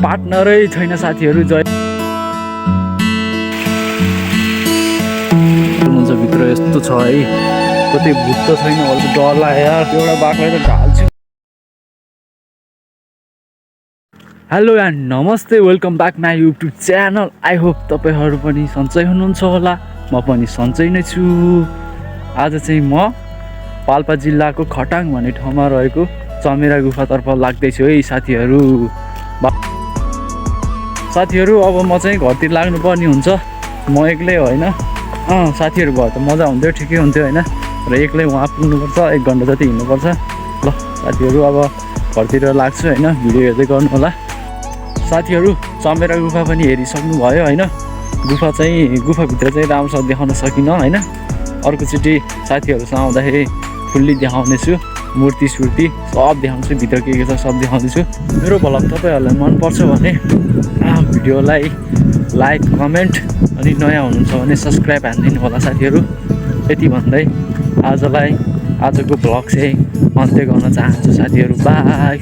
पार्टनरै छैन साथीहरू जय हुन्छ भित्र यस्तो छ है कतै भूत त छैन होला त डर लाग्यो यार एउटा बाघलाई त ढाल्छु हेलो एन्ड नमस्ते welcome back my YouTube channel I hope तपाईँहरू पनि सन्चै हुनुहुन्छ होला म पनि सन्चै नै छु आज चाहिँ म पाल्पा जिल्लाको खटाङ भन्ने ठाउँमा रहेको चमेरा गुफातर्फ लाग्दैछु है साथीहरू अब म चाहिँ घरतिर लाग्नुपर्ने हुन्छ म एक्लै होइन साथीहरू भयो त मजा हुन्थ्यो ठिकै हुन्थ्यो होइन र एक्लै वहाँ पुग्नुपर्छ 1 घन्टा जति हिँड्नुपर्छ ल साथीहरू अब घरतिर लाग्छु होइन भिडियो हेर्दै गर्नु होला साथीहरू चमेरा गुफा पनि हेरिसक्नु भयो होइन गुफाभित्र चाहिँ राम्रोसँग देखाउन सकिनँ होइन अर्कोचोटि साथीहरूसँग आउँदाखेरि फुल्ली देखाउनेछु मूर्ति सुर्ति सब देखाउँछु भित्र के छ सब देखाउँदैछु मेरो भ्लग तपाईँहरूलाई मनपर्छ भने भिडियोलाई लाइक कमेन्ट अनि नयाँ हुनुहुन्छ भने सब्सक्राइब हानिदिनु होला साथीहरू यति भन्दै आजको भ्लग चाहिँ अन्त्य गर्न चाहन्छु साथीहरू बाई।